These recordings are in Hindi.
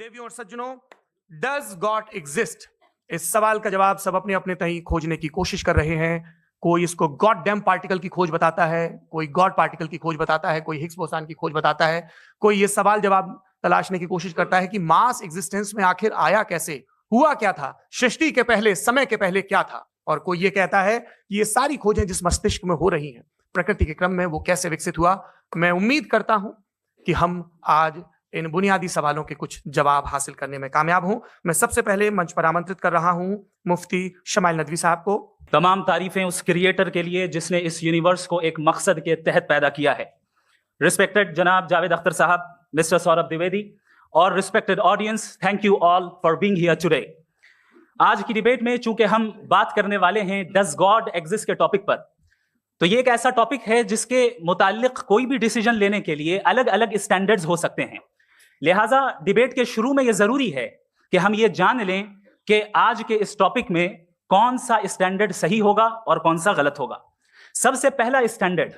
देवियों और सज्जनों, डज गॉड एग्जिस्ट? इस सवाल का जवाब सब अपने अपने तहीं खोजने की कोशिश कर रहे हैं। कोई इसको गॉड डैम पार्टिकल की खोज बताता है, कोई गॉड पार्टिकल की खोज बताता है, कोई हिग्स बोसान की खोज बताता है, कोई ये सवाल जवाब तलाशने की कोशिश करता है कि मास एग्जिस्टेंस में आखिर आया कैसे, हुआ क्या था, सृष्टि के पहले, समय के पहले क्या था। और कोई ये कहता है कि ये सारी खोजें जिस मस्तिष्क में हो रही हैं प्रकृति के क्रम में, वो कैसे विकसित हुआ। मैं उम्मीद करता हूं कि हम आज इन बुनियादी सवालों के कुछ जवाब हासिल करने में कामयाब हूं। मैं सबसे पहले मंच पर आमंत्रित कर रहा हूं मुफ्ती शमाइल नदवी साहब को। तमाम तारीफें उस क्रिएटर के लिए जिसने इस यूनिवर्स को एक मकसद के तहत पैदा किया है। रिस्पेक्टेड जनाब जावेद अख्तर साहब, मिस्टर सौरभ द्विवेदी और respected audience, thank you all for being here today. आज की डिबेट में चूंकि हम बात करने वाले हैं डज गॉड एग्जिस्ट के टॉपिक पर, तो ये एक ऐसा टॉपिक है जिसके मुताल्लिक कोई भी डिसीजन लेने के लिए अलग अलग स्टैंडर्ड्स हो सकते हैं। लिहाजा डिबेट के शुरू में यह जरूरी है कि हम ये जान लें कि आज के इस टॉपिक में कौन सा स्टैंडर्ड सही होगा और कौन सा गलत होगा। सबसे पहला स्टैंडर्ड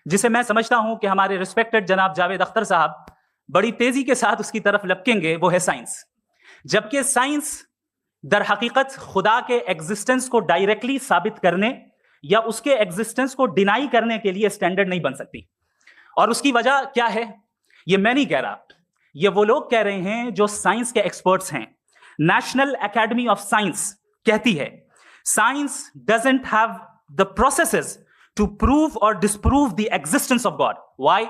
जिसे मैं समझता हूं कि हमारे रिस्पेक्टेड जनाब जावेद अख्तर साहब बड़ी तेजी के साथ उसकी तरफ लपकेंगे, वो है साइंस। जबकि साइंस दर हकीकत खुदा के एग्जिस्टेंस को डायरेक्टली साबित करने या उसके एग्जिस्टेंस को डिनाई करने के लिए स्टैंडर्ड नहीं बन सकती। और उसकी वजह क्या है, ये मैं नहीं कह रहा, ये वो लोग कह रहे हैं जो साइंस के एक्सपर्ट्स हैं। नेशनल एकेडमी ऑफ साइंस कहती है science doesn't have the processes to prove और disprove the existence of God. Why?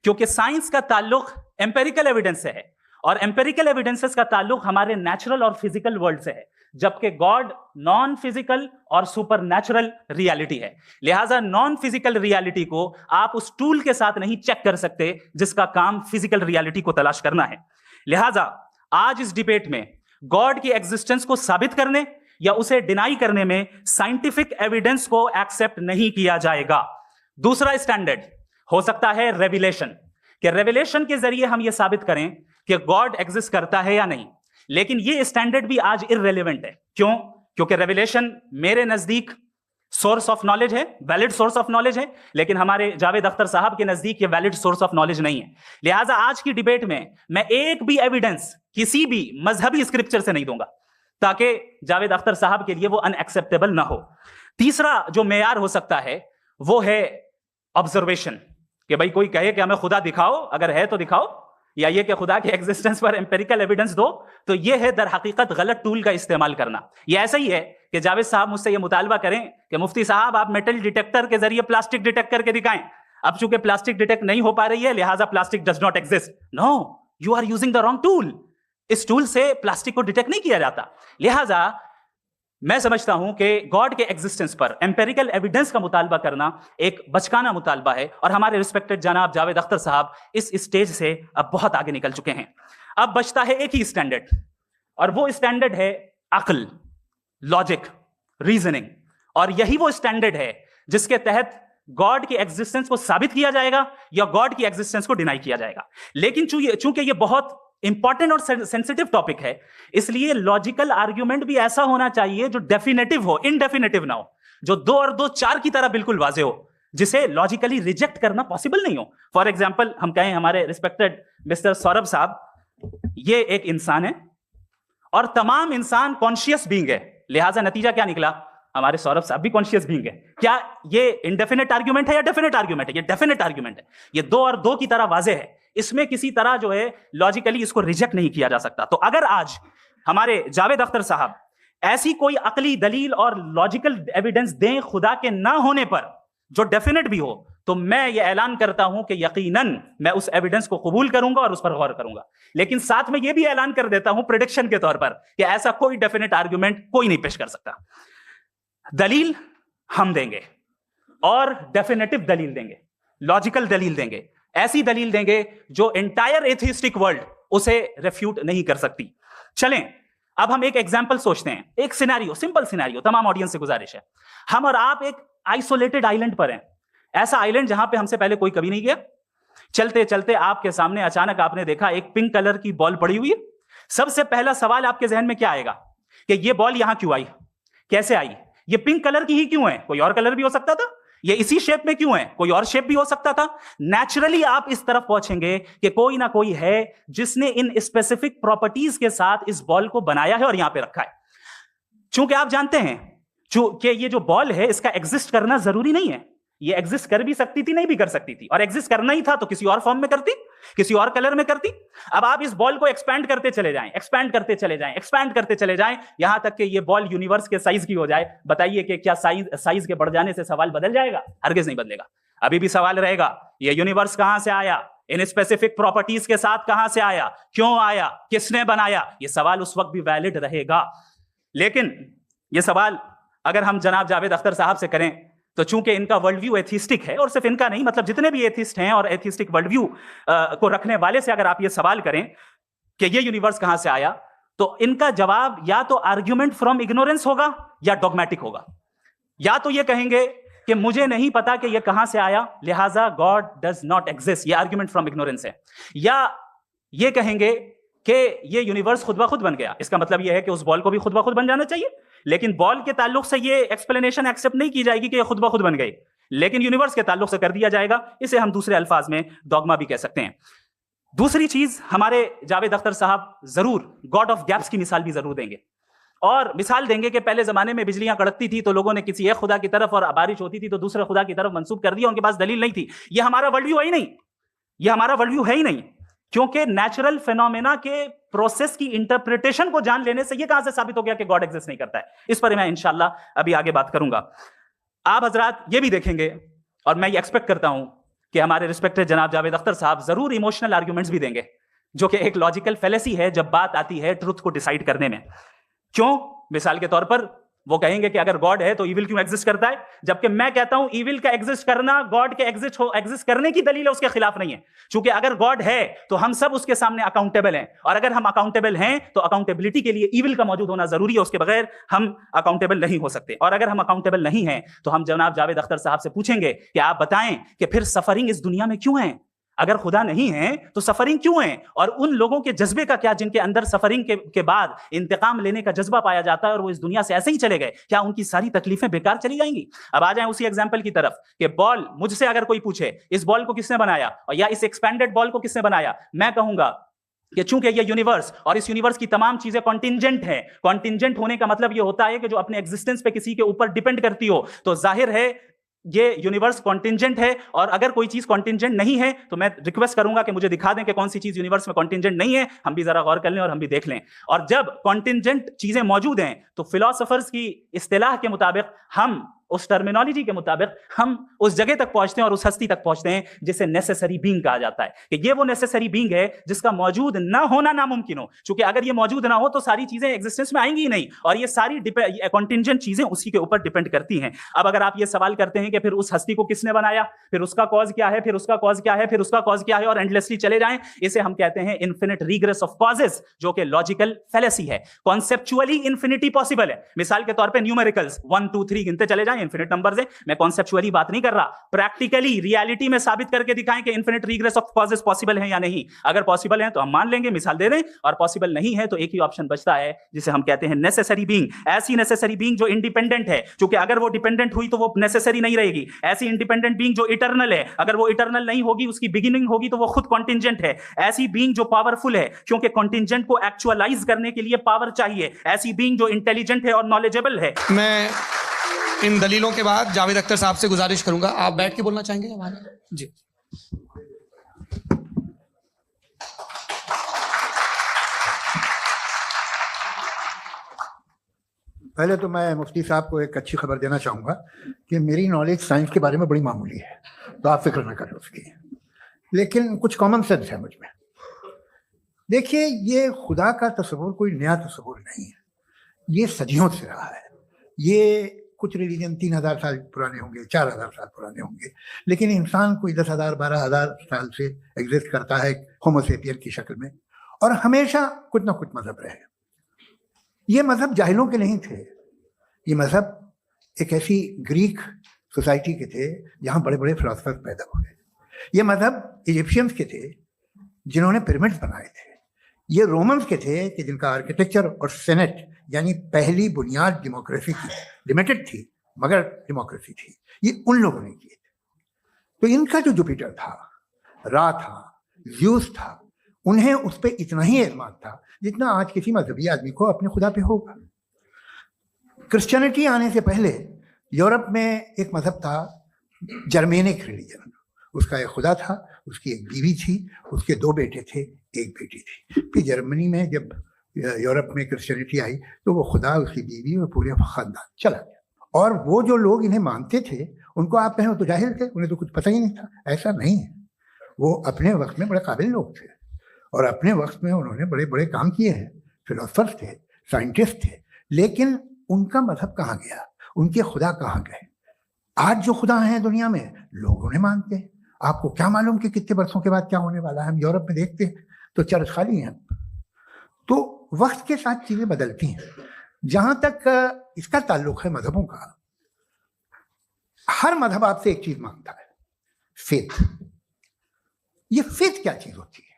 क्योंकि साइंस का ताल्लुक एम्पेरिकल एविडेंस से है और एम्पेरिकल एविडेंसेस का ताल्लुक हमारे नेचुरल और फिजिकल वर्ल्ड से है, जबकि गॉड नॉन फिजिकल और सुपर नेचुरल रियलिटी है। लिहाजा नॉन फिजिकल रियलिटी को आप उस टूल के साथ नहीं चेक कर सकते जिसका काम फिजिकल रियलिटी को तलाश करना है। लिहाजा आज इस डिबेट में गॉड की एग्जिस्टेंस को साबित करने या उसे डिनाई करने में साइंटिफिक एविडेंस को एक्सेप्ट नहीं किया जाएगा। दूसरा स्टैंडर्ड हो सकता है रेविलेशन, कि रेविलेशन के जरिए हम यह साबित करें कि गॉड एग्जिस्ट करता है या नहीं। लेकिन यह स्टैंडर्ड भी आज इररेलेवेंट है। क्यों? क्योंकि रेविलेशन मेरे नजदीक सोर्स ऑफ नॉलेज है, वैलिड सोर्स ऑफ नॉलेज है, लेकिन हमारे जावेद अख्तर साहब के नजदीक ये वैलिड सोर्स ऑफ नॉलेज नहीं है। लिहाजा आज की डिबेट में मैं एक भी एविडेंस किसी भी मजहबी स्क्रिप्चर से नहीं दूंगा ताकि जावेद अख्तर साहब के लिए वो अनएक्सेप्टेबल ना हो। तीसरा जो मेयार हो सकता है वो है ऑब्जर्वेशन, कि भाई कोई कहे कि हमें खुदा दिखाओ, अगर है तो दिखाओ, या ये कि खुदा के एग्जिस्टेंस पर एम्पेरिकल एविडेंस दो, तो ये है दर हकीकत गलत टूल का इस्तेमाल करना। ये ऐसा ही है कि जावेद साहब मुझसे ये मुतालबा करें कि मुफ्ती साहब आप मेटल डिटेक्टर के जरिए प्लास्टिक डिटेक्ट करके दिखाएं। अब चूंकि प्लास्टिक डिटेक्ट नहीं हो पा रही है लिहाजा plastic does not exist. No, you are using the wrong tool. इस टूल से प्लास्टिक को डिटेक्ट नहीं किया जाता। लिहाजा मैं समझता हूं कि गॉड के एग्जिस्टेंस पर एम्पेरिकल एविडेंस का मुतालबा करना एक बचकाना मुतालबा है और हमारे रिस्पेक्टेड जनाब जावेद अख्तर साहब इस स्टेज से अब बहुत आगे निकल चुके हैं। अब बचता है एक ही स्टैंडर्ड, और वो स्टैंडर्ड है अक्ल, लॉजिक, रीजनिंग। और यही वो स्टैंडर्ड है जिसके तहत गॉड की एग्जिस्टेंस को साबित किया जाएगा या गॉड की एग्जिस्टेंस को डिनाई किया जाएगा। लेकिन चूंकि ये बहुत इंपॉर्टेंट और सेंसिटिव टॉपिक है, इसलिए लॉजिकल आर्ग्यूमेंट भी ऐसा होना चाहिए जो डेफिनेटिव हो, इनडेफिनेटिव ना हो, जो 2 और 2 4 की तरह बिल्कुल वाजे हो, जिसे लॉजिकली रिजेक्ट करना पॉसिबल नहीं हो। फॉर एग्जाम्पल हम कहें हमारे रिस्पेक्टेड मिस्टर सौरभ साहब, ये एक इंसान है और तमाम इंसान कॉन्शियस बीइंग है। लिहाजा नतीजा क्या निकला, हमारे सौरभ साहब भी कॉन्शियस बीइंग है। क्या ये इनडेफिनेट आर्ग्यूमेंट है या डेफिनेट आर्ग्यूमेंट है? ये डेफिनेट आर्ग्यूमेंट है। ये 2 और 2 की तरह वाजे है, इसमें किसी तरह जो है लॉजिकली इसको रिजेक्ट नहीं किया जा सकता। तो अगर आज हमारे जावेद अख्तर साहब ऐसी कोई अकली दलील और लॉजिकल एविडेंस दें खुदा के ना होने पर जो डेफिनेट भी हो, तो मैं ये ऐलान करता हूं कि यकीनन मैं उस एविडेंस को कबूल करूंगा और उस पर गौर करूंगा। लेकिन साथ में यह भी ऐलान कर देता हूं प्रेडिक्शन के तौर पर कि ऐसा कोई डेफिनेट आर्ग्यूमेंट कोई नहीं पेश कर सकता। दलील हम देंगे और डेफिनेटिव दलील देंगे, लॉजिकल दलील देंगे, ऐसी दलील देंगे जो एंटायर एथिस्टिक वर्ल्ड उसे रेफ्यूट नहीं कर सकती। चलें अब हम एक एग्जांपल सोचते हैं, एक सिनेरियो, सिंपल सिनेरियो। तमाम ऑडियंस से गुजारिश है, हम और आप एक आइसोलेटेड आइलैंड पर हैं, ऐसा आइलैंड जहां पे हमसे पहले कोई कभी नहीं गया। चलते चलते आपके सामने अचानक आपने देखा एक पिंक कलर की बॉल पड़ी हुई है। सबसे पहला सवाल आपके जहन में क्या आएगा कि ये बॉल यहां क्यों आई, कैसे आई, ये पिंक कलर की ही क्यों है? कोई और कलर भी हो सकता था, ये इसी शेप में क्यों है? कोई और शेप भी हो सकता था। नेचुरली आप इस तरफ पहुंचेंगे कि कोई ना कोई है जिसने इन स्पेसिफिक प्रॉपर्टीज के साथ इस बॉल को बनाया है और यहां पे रखा है। चूंकि आप जानते हैं कि ये जो बॉल है इसका एग्जिस्ट करना जरूरी नहीं है। ये एग्जिस्ट कर भी सकती थी, नहीं भी कर सकती थी, और एग्जिस्ट करना ही था तो किसी और फॉर्म में करती, किसी और कलर में करती। अब आप इस बॉल को एक्सपैंड करते चले जाएं, एक्सपैंड करते चले जाएं, एक्सपैंड करते चले जाएं, यहां तक कि ये बॉल यूनिवर्स के साइज की हो जाए। बताइए कि क्या साइज के बढ़ जाने से सवाल बदल जाएगा? हरगिज नहीं बदलेगा। अभी भी सवाल रहेगा, ये यूनिवर्स कहां से आया, इन स्पेसिफिक प्रॉपर्टीज के साथ कहां से आया, क्यों आया, किसने बनाया? ये सवाल उस वक्त भी वैलिड रहेगा। लेकिन ये सवाल अगर हम जनाब जावेद अख्तर साहब से करें तो चूंकि इनका वर्ल्ड व्यू एथिस्टिक है, और सिर्फ इनका नहीं, मतलब जितने भी एथिस्ट हैं और एथिस्टिक वर्ल्ड व्यू को रखने वाले से अगर आप ये सवाल करें कि ये यूनिवर्स कहां से आया, तो इनका जवाब या तो आर्ग्यूमेंट फ्रॉम इग्नोरेंस होगा या डॉगमेटिक होगा। या तो ये कहेंगे कि मुझे नहीं पता कि ये कहां से आया, लिहाजा गॉड डज नॉट एग्जिस्ट, ये आर्ग्यूमेंट फ्रॉम इग्नोरेंस है। या ये कहेंगे कि ये यूनिवर्स खुद ब खुद बन गया। इसका मतलब ये है कि उस बॉल को भी खुद ब खुद बन जाना चाहिए, लेकिन बॉल के ताल्लुक से ये एक्सप्लेनेशन एक्सेप्ट नहीं की जाएगी कि ये खुद ब खुद बन गई, लेकिन यूनिवर्स के ताल्लुक से कर दिया जाएगा। इसे हम दूसरे अल्फाज में डॉगमा भी कह सकते हैं। दूसरी चीज, हमारे जावेद अख्तर साहब जरूर गॉड ऑफ गैप्स की मिसाल भी जरूर देंगे, और मिसाल देंगे कि पहले जमाने में बिजलियां कड़कती थी तो लोगों ने किसी एक खुदा की तरफ, और बारिश होती थी तो दूसरे खुदा की तरफ मंसूब कर दिया, उनके पास दलील नहीं थी। ये हमारा वर्ल्ड व्यू है ही नहीं, ये हमारा वर्ल्ड व्यू है ही नहीं, क्योंकि नेचुरल फिनोमेना के प्रोसेस की इंटरप्रिटेशन को जान लेने से ये कहां से साबित हो गया कि गॉड एग्जिस्ट नहीं करता है। इस पर मैं इंशाल्लाह अभी आगे बात करूंगा। आप हजरात ये भी देखेंगे, और मैं ये एक्सपेक्ट करता हूं कि हमारे रिस्पेक्टेड जनाब जावेद अख्तर साहब जरूर इमोशनल आर्ग्यूमेंट्स भी देंगे, जो कि एक लॉजिकल फेलेसी है जब बात आती है ट्रुथ को डिसाइड करने में। क्यों? मिसाल के तौर पर वो कहेंगे कि अगर गॉड है तो इविल क्यों एग्जिस्ट करता है, जबकि मैं कहता हूं इविल का एग्जिस्ट करना गॉड के एग्जिस्ट करने की दलील है, उसके खिलाफ नहीं है। क्योंकि अगर गॉड है तो हम सब उसके सामने अकाउंटेबल हैं, और अगर हम अकाउंटेबल हैं तो अकाउंटेबिलिटी के लिए इविल का मौजूद होना जरूरी है, उसके बगैर हम अकाउंटेबल नहीं हो सकते। और अगर हम अकाउंटेबल नहीं हैं तो हम जनाब जावेद अख्तर साहब से पूछेंगे कि आप बताएं कि फिर सफरिंग इस दुनिया में क्यों है? अगर खुदा नहीं है तो सफरिंग क्यों है? और उन लोगों के जज्बे का क्या जिनके अंदर सफरिंग के बाद इंतकाम लेने का जज्बा पाया जाता है और वो इस दुनिया से ऐसे ही चले गए, क्या उनकी सारी तकलीफें बेकार चली जाएंगी? अब आ जाएं उसी एग्जांपल की तरफ कि बॉल, मुझसे अगर कोई पूछे इस बॉल को किसने बनाया, और या इस एक्सपेंडेड बॉल को किसने बनाया, मैं कहूंगा कि चूंकि ये यूनिवर्स और इस यूनिवर्स की तमाम चीजें कॉन्टिंजेंट है। कॉन्टिंजेंट होने का मतलब ये होता है कि जो अपने एग्जिस्टेंस पे किसी के ऊपर डिपेंड करती हो, तो जाहिर है ये यूनिवर्स कॉन्टिंजेंट है। और अगर कोई चीज कॉन्टिंजेंट नहीं है तो मैं रिक्वेस्ट करूंगा कि मुझे दिखा दें कि कौन सी चीज यूनिवर्स में कॉन्टिंजेंट नहीं है, हम भी जरा गौर कर लें और हम भी देख लें। और जब कॉन्टिंजेंट चीजें मौजूद हैं तो फिलोसोफर्स की इस्तिलाह के मुताबिक, हम उस टर्मिनोलॉजी के मुताबिक हम उस जगह तक पहुंचते हैं और उस हस्ती तक पहुंचते हैं जिसे नेसेसरी बीइंग कहा जाता है, कि ये वो नेसेसरी बीइंग है जिसका मौजूद ना होना नामुमकिन हो। क्योंकि अगर ये मौजूद ना हो तो सारी चीजें एग्जिस्टेंस में आएंगी ही नहीं, और ये सारी कॉन्टिंजेंट चीजें उसी के ऊपर डिपेंड करती हैं। अब अगर आप ये सवाल करते हैं कि फिर उस हस्ती को किसने बनाया, फिर उसका कॉज क्या है, फिर उसका कॉज क्या है, फिर उसका कॉज क्या है, और एंडलेसली चले जाएं, इसे हम कहते हैं इन्फिनिट रिग्रेस ऑफ कॉजेस, जो कि लॉजिकल फेलेसी है। कॉन्सेप्चुअली इन्फिनिटी पॉसिबल है। मिसाल के तौर पर न्यूमेरिकल्स 1 2 3 गिनते चले जाएं, इन्फिनिट नंबर्स है। मैं कॉन्सेप्चुअली बात नहीं कर रहा, प्रैक्टिकली रियलिटी में साबित करके दिखाएं कि infinite regress of causes possible है या नहीं। अगर पॉसिबल है तो हम मान लेंगे, मिसाल दे दें, और पॉसिबल नहीं है तो एक ही ऑप्शन बचता है जिसे हम कहते हैं नेसेसरी बीइंग। ऐसी नेसेसरी बीइंग जो इंडिपेंडेंट है, क्योंकि अगर वो डिपेंडेंट हुई तो वो नेसेसरी नहीं रहेगी। ऐसी इंडिपेंडेंट बीइंग जो इटर्नल है, अगर वो इटर्नल नहीं होगी, उसकी बिगिनिंग होगी, तो वो खुद कॉन्टिंजेंट है। ऐसी बीइंग जो पावरफुल है, क्योंकि कॉन्टिंजेंट को एक्चुअलाइज करने के लिए पावर चाहिए। ऐसी बीइंग जो इंटेलिजेंट है और नॉलेजेबल है। मैं इन दलीलों के बाद जावेद अख्तर साहब से गुजारिश करूंगा, आप बैठ के बोलना चाहेंगे हमारे? जी। पहले तो मैं मुफ्ती साहब को एक अच्छी खबर देना चाहूँगा कि मेरी नॉलेज साइंस के बारे में बड़ी मामूली है, तो आप फिक्र न करें उसकी, लेकिन कुछ कॉमन सेंस है मुझ में। देखिए, ये खुदा का तस्वुर कोई नया तस्वुर नहीं है, ये सदियों से रहा है। ये कुछ रिलीजन 3000 साल पुराने होंगे, 4000 साल पुराने होंगे, लेकिन इंसान कोई 10,000 12,000 साल से एग्जिस्ट करता है होमो सेपियन की शक्ल में, और हमेशा कुछ ना कुछ मजहब रहे। ये मजहब जाहिलों के नहीं थे, ये मजहब एक ऐसी ग्रीक सोसाइटी के थे जहाँ बड़े बड़े फिलोसफर पैदा हुए। ये मजहब इजिप्शियंस के थे जिन्होंने पिरामिड्स बनाए थे। ये रोमन्स के थे कि जिनका आर्किटेक्चर और सेनेट यानी पहली बुनियाद डेमोक्रेसी की लिमिटेड थी, मगर डेमोक्रेसी थी। ये उन लोगों ने किए थे। तो इनका जो जुपिटर था, रा था, ज़्यूस था, उन्हें उस पर इतना ही एतमाद था जितना आज किसी मजहबी आदमी को अपने खुदा पे होगा। क्रिश्चियनिटी आने से पहले यूरोप में एक मजहब था, जर्मेनिक रिलीजन। उसका एक खुदा था, उसकी एक बीवी थी, उसके 2 बेटे थे, एक बेटी थी। फिर जर्मनी में जब यूरोप में क्रिश्चियनिटी आई तो वो खुदा, उसकी बीवी और पूरे खानदान चला गया। और वो जो लोग इन्हें मानते थे, उनको आप कहें तो जाहिल थे, उन्हें तो कुछ पता ही नहीं था। ऐसा नहीं है, वो अपने वक्त में बड़े काबिल लोग थे और अपने वक्त में उन्होंने बड़े बड़े काम किए हैं। फिलोसफर्स थे, साइंटिस्ट थे, लेकिन उनका मजहब कहाँ गया, उनके खुदा कहाँ गए? आज जो खुदा हैं दुनिया में, लोग उन्हें मानते हैं। आपको क्या मालूम कि कितने वर्षों के बाद क्या होने वाला है? हम यूरोप में देखते हैं तो चर्च खाली हैं। तो वक्त के साथ चीजें बदलती हैं। जहां तक इसका ताल्लुक है मजहबों का, हर मजहब आपसे एक चीज मांगता है, फेथ। ये फेथ क्या चीज होती है?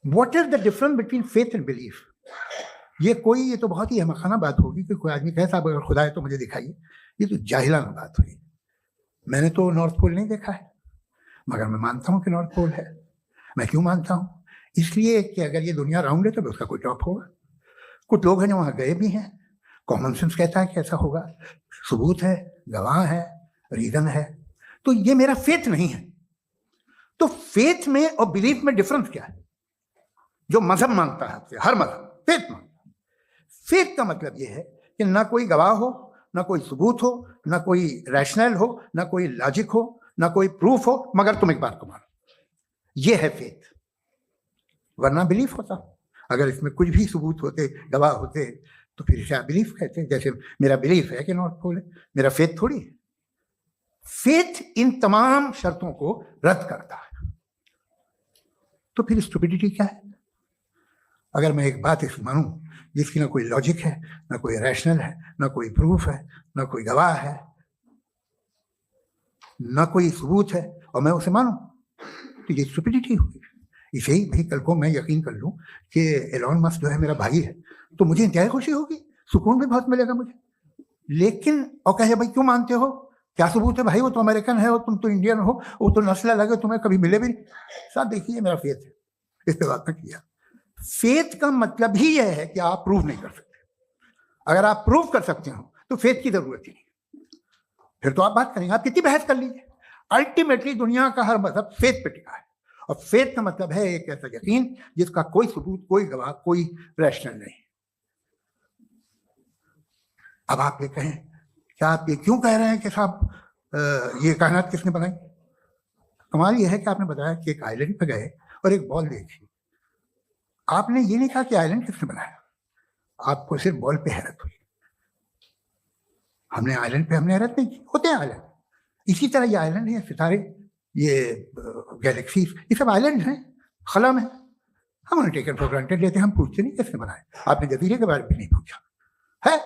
What is the difference between faith and belief? ये तो बहुत ही अहमखाना बात होगी कि कोई आदमी कहे साहब अगर खुदा है तो मुझे दिखाइए। ये तो जाहिलाना बात हुई। मैंने तो नॉर्थ पोल नहीं देखा है, मगर मैं मानता हूं कि नॉर्थ पोल है। मैं क्यों मानता हूं? इसलिए कि अगर ये दुनिया राउंड है तो उसका कोई टॉप होगा। कुछ लोग हैं जो वहां गए भी हैं, कॉमन सेंस कहता है कि ऐसा होगा, सबूत है, गवाह है, रीजन है। तो ये मेरा फेथ नहीं है। तो फेथ में और बिलीफ में डिफरेंस क्या है? जो मजहब मांगता है आपसे, हर मजहब फेथ मांगता है। फेथ का मतलब ये है कि ना कोई गवाह हो, ना कोई सबूत हो, ना कोई रैशनल हो, ना कोई लॉजिक हो, ना कोई प्रूफ हो, मगर तुम एक बात को मानो। ये है फेथ। वरना बिलीफ होता। अगर इसमें कुछ भी सबूत होते, गवाह होते, तो फिर इसे आप बिलीफ कहते हैं। जैसे मेरा बिलीफ है कि नॉर्थ पोल है, मेरा फेथ थोड़ी है। फेथ इन तमाम शर्तों को रद्द करता है। तो फिर स्टुपिडिटी क्या है? अगर मैं एक बात इसे मानूं जिसकी ना कोई लॉजिक है, ना कोई रैशनल है, ना कोई प्रूफ है, ना कोई गवाह है, ना कोई सबूत है, और मैं उसे मानूं, तो ये स्टुपिडिटी होगी। इसे ही भाई कल को मैं यकीन कर लूं कि एलॉन मस्क जो है मेरा भाई है, तो मुझे इंतहाई खुशी होगी, सुकून भी बहुत मिलेगा मुझे। लेकिन और कहे भाई क्यों मानते हो, क्या सबूत है? भाई वो तो अमेरिकन है और तुम तो इंडियन हो, वो तो नस्ल अलग है, तुम्हें कभी मिले भी नहीं। साहब देखिए मेरा फेथ है, इस पे बात नहीं किया। फेथ का मतलब ही यह है कि आप प्रूव नहीं कर सकते। अगर आप प्रूव कर सकते हो तो फेथ की जरूरत ही नहीं, फिर तो आप बात करेंगे, आप कितनी बहस कर लीजिए। अल्टीमेटली दुनिया का हर मजहब फेथ पे टिका है, और फेथ का मतलब है एक ऐसा यकीन जिसका कोई सबूत, कोई गवाह, कोई रैशनल नहीं। अब आप ये कहें, क्या आप ये क्यों कह रहे हैं कि साहब ये कायनात किसने बनाई? कमाल ये है कि आपने बताया कि एक आइलैंड पे गए और एक बॉल देखी। आपने ये नहीं कहा कि आइलैंड किसने बनाया, आपको सिर्फ बॉल पे हैरत हुई। हमने आइलैंड पे हमने हैरत नहीं की, होते हैं आइलैंड। इसी तरह ये आइलैंड है, सितारे, ये गैलेक्सी, ये सब आइलैंड हैं, खला में। हम उन्हें टेकन फॉर ग्रांटेड लेते हैं, हम पूछते नहीं किसने बनाए। आपने जजीरे के बारे में नहीं पूछा है।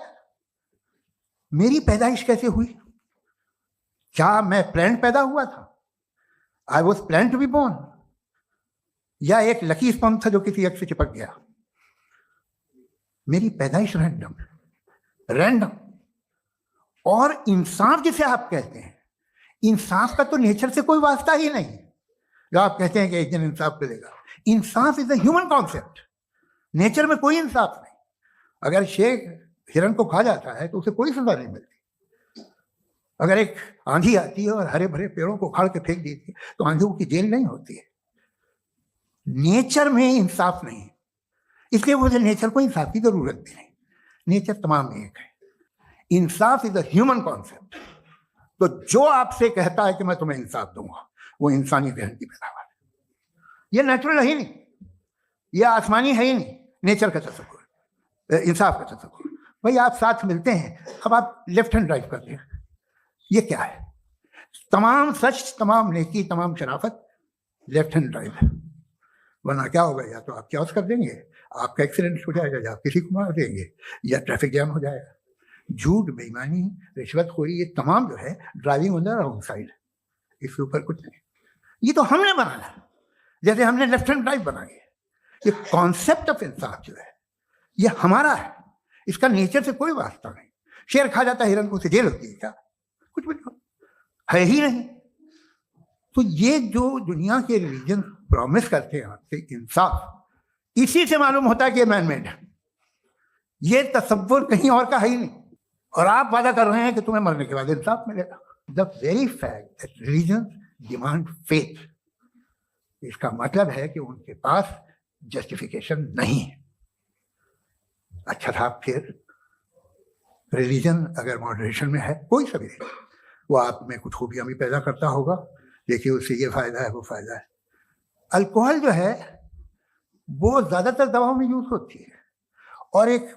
मेरी पैदाइश कैसे हुई? क्या मैं प्लान पैदा हुआ था? I was plan to be born, या एक लकी स्पॉन था जो किसी एक से चिपक गया? मेरी पैदाइश रैंडम। और इंसाफ जिसे आप कहते हैं, इंसाफ का तो नेचर से कोई वास्ता ही नहीं। जो आप कहते हैं कि एक दिन इंसाफ मिलेगा, इंसाफ is a human concept, nature में कोई इंसाफ नहीं। अगर शेर हिरन को खा जाता है तो उसे कोई सजा नहीं मिलती। अगर एक आंधी आती है और हरे भरे पेड़ों को उखाड़ के फेंक देती है तो आंधियों की जेल नहीं होती है। नेचर में इंसाफ नहीं, इसलिए मुझे नेचर को इंसाफ की जरूरत भी नहीं। नेचर तमाम एक है। इंसाफ इज अ ह्यूमन कॉन्सेप्ट। तो जो आपसे कहता है कि मैं तुम्हें इंसाफ दूंगा, वो इंसानी जहन की पैदावार है। ये नेचुरल है ही नहीं, ये आसमानी है ही नहीं। नेचर का तसव्वुर, इंसाफ का तसव्वुर। भाई आप साथ मिलते हैं, अब आप लेफ्ट हैंड ड्राइव करते हैं, ये क्या है? तमाम सच, तमाम नेकी, तमाम शराफत लेफ्ट हैंड ड्राइव है। वरना क्या होगा, या तो आप क्रॉस कर देंगे, आपका एक्सीडेंट हो जाएगा, या आप किसी को मार देंगे, या ट्रैफिक जैम हो जाएगा। झूठ, बेईमानी, रिश्वतखोरी, ये तमाम जो है driving on the wrong side, इसके ऊपर कुछ नहीं। ये तो हमने बनाया, जैसे हमने लेफ्ट हैंड ड्राइव बनाई है। ये कॉन्सेप्ट ऑफ इंसाफ जो है ये हमारा है, इसका नेचर से कोई वास्ता नहीं। शेर खा जाता है हिरन को, उसे जेल होती है क्या? कुछ भी नहीं, है ही नहीं। तो ये जो दुनिया के रिलीजन प्रॉमिस करते हैं आपसे इंसाफ, इसी से मालूम होता है कि मैन मेड है। ये तसव्वुर कहीं और का है ही नहीं। और आप वादा कर रहे हैं कि तुम्हें मरने के बाद इंसाफ मिलेगा। The very fact that religion demand faith, इसका मतलब है कि उनके पास जस्टिफिकेशन नहीं है। अच्छा साहब, फिर रिलीजन अगर मॉडरेशन में है, कोई सा भी नहीं, वो आप में कुछ खूबियां भी पैदा करता होगा, देखिए उससे ये फायदा है वो फायदा है। अल्कोहल जो है वो ज्यादातर दवाओं में यूज होती है, और एक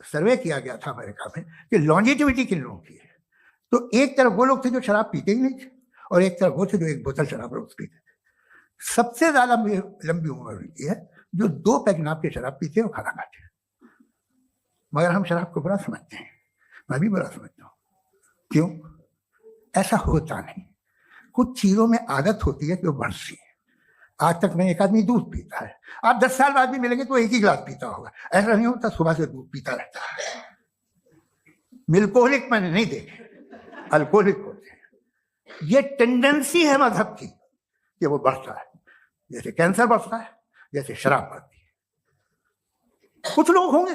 सर्वे किया गया था अमेरिका में कि लॉन्जेटिविटी किन लोगों की है, तो एक तरफ वो लोग थे जो शराब पीते ही नहीं थे, और एक तरफ वो थे जो एक बोतल शराब रोज पीते थे। सबसे ज्यादा लंबी उम्र उनकी है जो 2 पैग नाप के शराब पीते हैं और खाना खाते हैं। मगर हम शराब को बुरा समझते हैं, मैं भी बुरा समझता हूँ। क्यों? ऐसा होता नहीं। कुछ चीजों में आदत होती है कि वो बढ़ती है। आज तक में एक आदमी दूध पीता है, आप 10 साल बाद भी मिलेंगे तो एक ही गिलास पीता होगा। ऐसा नहीं होता सुबह से दूध पीता रहता है। मिल्कोहलिक मैंने नहीं देखे, अल्कोहलिक होते हैं। ये टेंडेंसी है मजहब की कि वो बढ़ता है, जैसे कैंसर बढ़ता है, जैसे शराब बढ़ती है। कुछ लोग होंगे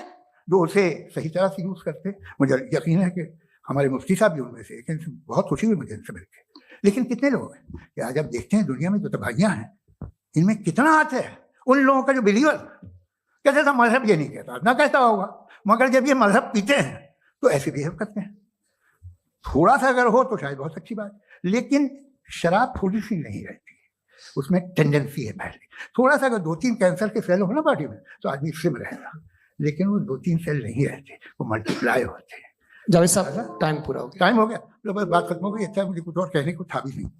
जो उसे सही तरह से यूज करते हैं, मुझे यकीन है कि हमारे मुफ्ती साहब भी उनमें से, लेकिन बहुत खुशी हुई मुझे इनसे मिलकर। लेकिन कितने लोग हैं कि आज आप देखते हैं दुनिया में जो तबाहियां हैं, इनमें कितना हाथ है उन लोगों का जो बिलीवर कहते था मजहब ये नहीं कहता, ना कहता होगा, मगर जब ये मजहब पीते हैं तो ऐसे बिहेव करते हैं। थोड़ा सा अगर हो तो शायद बहुत अच्छी बात, लेकिन शराब थोड़ी सी नहीं रहती, उसमें टेंडेंसी है। पहले थोड़ा सा अगर 2-3 कैंसर के सेल हो ना बॉडी में तो आदमी सिम रहेगा, लेकिन वो 2-3 सेल नहीं रहते, वो मल्टीप्लाई होते हैं। जावेद साहब, टाइम पूरा हो गया। टाइम हो गया, लो बस बात खत्म हो गई। अच्छा, मुझे कुछ और कहने को था भी नहीं।